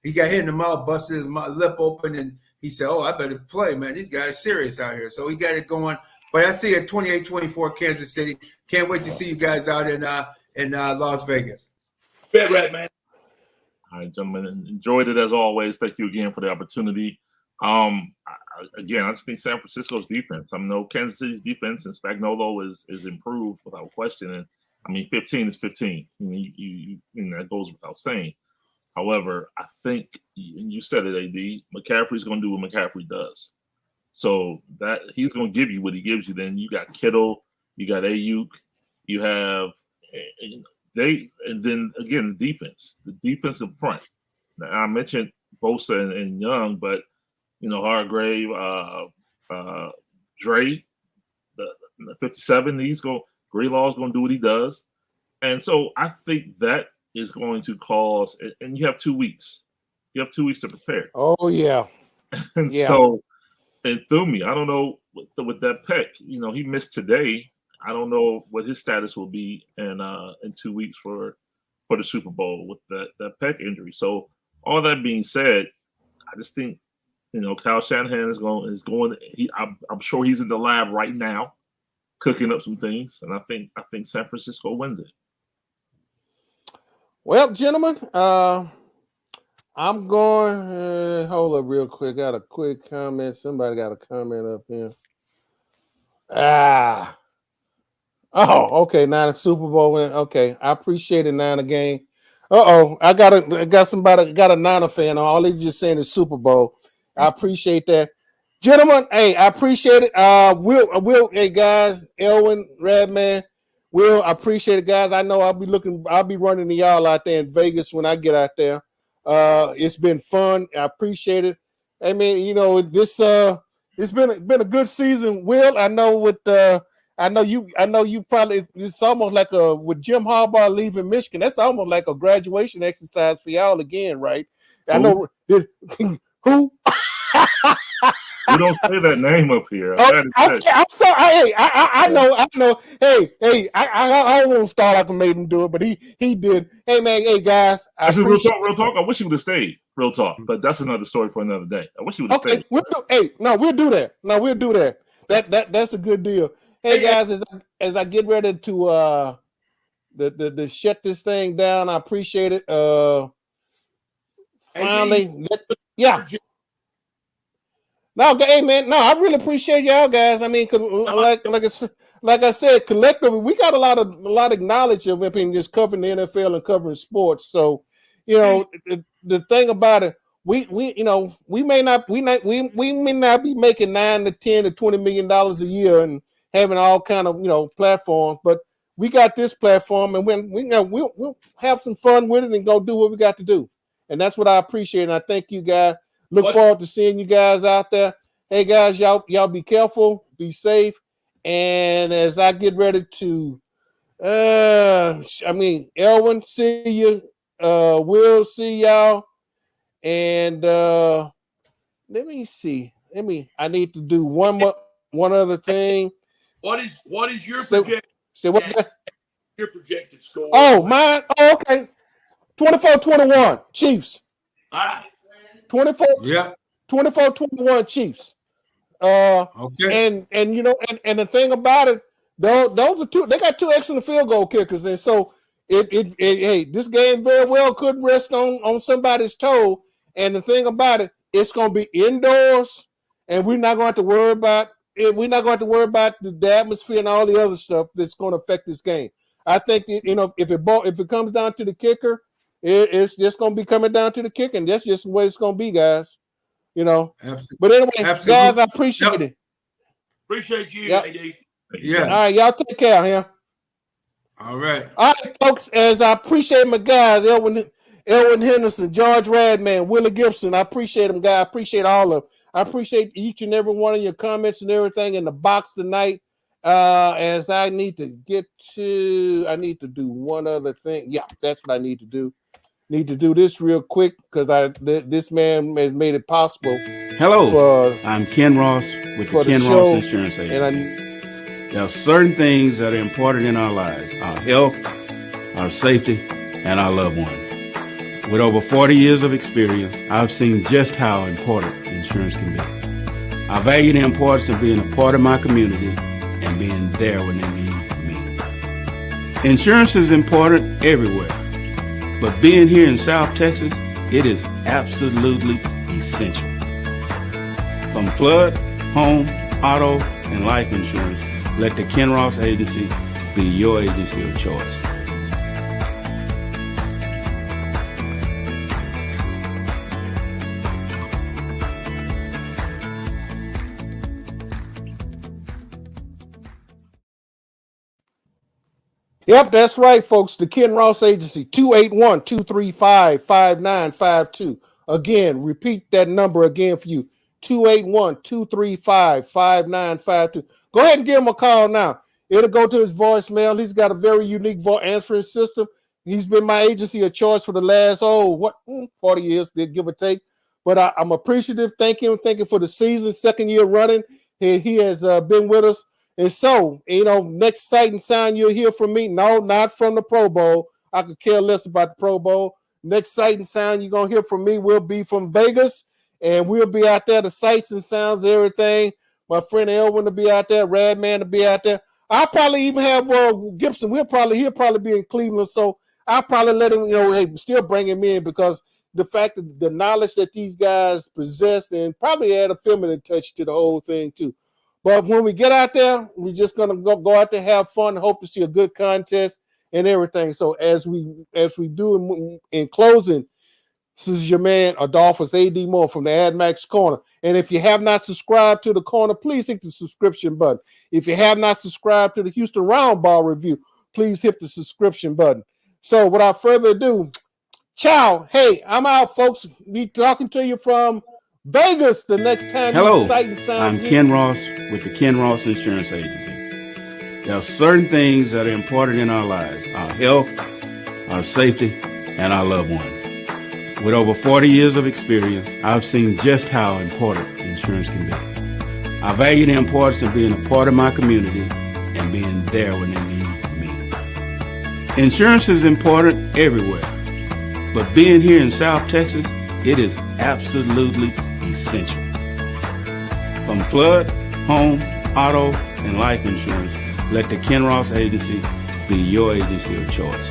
He got hit in the mouth, busted his lip open, and he said, "Oh, I better play, man. These guys are serious out here." So he got it going. But I see a 28-24 Kansas City. Can't wait to see you guys out in Las Vegas. Bet, right, man. All right, gentlemen, enjoyed it as always. Thank you again for the opportunity. Again, I just think San Francisco's defense. I know Kansas City's defense and Spagnuolo is improved without question. And I mean, 15 is 15. That goes without saying. However, I think, and you said it, AD, McCaffrey's going to do what McCaffrey does. So that he's going to give you what he gives you. Then you got Kittle, you got Ayuk, you have and then again the defense up front. Now, I mentioned Bosa and Young, but Hargrave, Dre, the 57. Greylaw's going to do what he does, and so I think that is going to cause. And you have 2 weeks. You have 2 weeks to prepare. Oh yeah, and yeah. So. And threw me. I don't know with that pec. He missed today. I don't know what his status will be in 2 weeks for the Super Bowl with that pec injury. So all that being said, I just think Kyle Shanahan is going. I'm sure he's in the lab right now, cooking up some things, and I think San Francisco wins it. Well, gentlemen, I'm going. Hold up, real quick. Got a quick comment. Somebody got a comment up here. Oh, okay. Niner Super Bowl win. Okay, I appreciate it. Niner game. I got somebody got a Niner fan on. All they just saying is Super Bowl. I appreciate that, gentlemen. Hey, I appreciate it. Will. Hey guys, Elwin, Redman. Will, I appreciate it, guys. I know I'll be running to y'all out there in Vegas when I get out there. It's been fun. I appreciate it. I mean, this it's been a good season. Will, I know you probably, it's almost like with Jim Harbaugh leaving Michigan. That's almost like a graduation exercise for y'all again, right? Who? I know who. We don't say that name up here. Okay, I'm sorry. Hey, I know. Hey, I don't want to start like I made him do it, but he did. Hey man, hey guys. Actually, real talk. I wish he would have stayed. Real talk, but that's another story for another day. I wish he would have stayed. We'll do that. We'll do that. That's a good deal. Hey guys, as I get ready to the shut this thing down, I appreciate it. Finally, yeah. No, hey man, no, I really appreciate y'all guys. I mean, cause like I said, collectively, we got a lot of knowledge of just covering the NFL and covering sports. So, the thing about it, we may not be making $9 to $10 to $20 million a year and having all kind of platforms, but we got this platform, and we'll have some fun with it and go do what we got to do, and that's what I appreciate. And I thank you guys. Look forward to seeing you guys out there. Hey guys, y'all be careful, be safe. And as I get ready to, Elwin, see you. Will, see y'all. And let me see. I need to do one other thing. What is your projection? Your projected score? Oh, mine. Oh, okay. 24-21 Chiefs. All right. 24-21 Chiefs. Okay. And the thing about it, those are two. They got two excellent field goal kickers, and so this game very well could rest on somebody's toe. And the thing about it, it's going to be indoors, and we're not going to have to worry about it. We're not going to have to worry about the atmosphere and all the other stuff that's going to affect this game. I think if it comes down to the kicker, it's just going to be coming down to the kicker, and that's just the way it's going to be, guys. Absolutely. But anyway, Absolutely. guys, I appreciate it. Appreciate you, Yep. AD. Yeah. All right, y'all take care here. All right. All right, folks, as I appreciate my guys, Elwin Henderson, George Radman, Willie Gibson. I appreciate them, guys. I appreciate all of them. I appreciate each and every one of your comments and everything in the box tonight. As I need to do one other thing. Yeah, that's what I need to do. Need to do this real quick because this man has made it possible. Hello, I'm Ken Ross with the Ken Ross Insurance Agency. There are certain things that are important in our lives: our health, our safety, and our loved ones. With over 40 years of experience, I've seen just how important insurance can be. I value the importance of being a part of my community and being there when they need me. Insurance is important everywhere. But being here in South Texas, it is absolutely essential. From flood, home, auto, and life insurance, let the Ken Ross Agency be your agency of choice. Yep, that's right, folks. The Ken Ross Agency, 281-235-5952. Again, repeat that number again for you, 281-235-5952. Go ahead and give him a call now. It'll go to his voicemail. He's got a very unique answering system. He's been my agency of choice for the last, 40 years, give or take. But I'm appreciative. Thank him for the season, second year running. He has been with us. And so, next sight and sound you'll hear from me. No, not from the Pro Bowl. I could care less about the Pro Bowl. Next sight and sound you're going to hear from me will be from Vegas. And we'll be out there, the sights and sounds, everything. My friend Elwin will be out there. Radman will be out there. I'll probably even have Gibson. He'll probably be in Cleveland. So I'll probably let him, hey, still bring him in because the fact that the knowledge that these guys possess, and probably add a feminine touch to the whole thing too. But when we get out there, we're just gonna go out there, have fun, hope to see a good contest and everything. So as we do in closing, this is your man Adolphus A.D. Moore from the AdMax Corner. And if you have not subscribed to the corner, please hit the subscription button. If you have not subscribed to the Houston Roundball Review, please hit the subscription button. So without further ado, ciao. Hey, I'm out, folks. Be talking to you from Vegas the next time. Hello, I'm Ken Ross with the Ken Ross Insurance Agency. There are certain things that are important in our lives: our health, our safety, and our loved ones. With over 40 years of experience, I've seen just how important insurance can be. I value the importance of being a part of my community and being there when they need me. Insurance is important everywhere, but being here in South Texas, it is absolutely essential. From flood, home, auto, and life insurance, let the Ken Ross Agency be your agency of choice.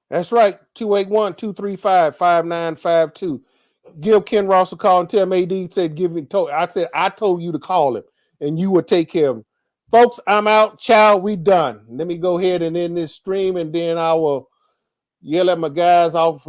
That's right, 281-235-5952. Give Ken Ross a call and tell him AD said I told you to call him and you would take care of him. Folks, I'm out. Ciao, we done. Let me go ahead and end this stream, and then I will yell at my guys off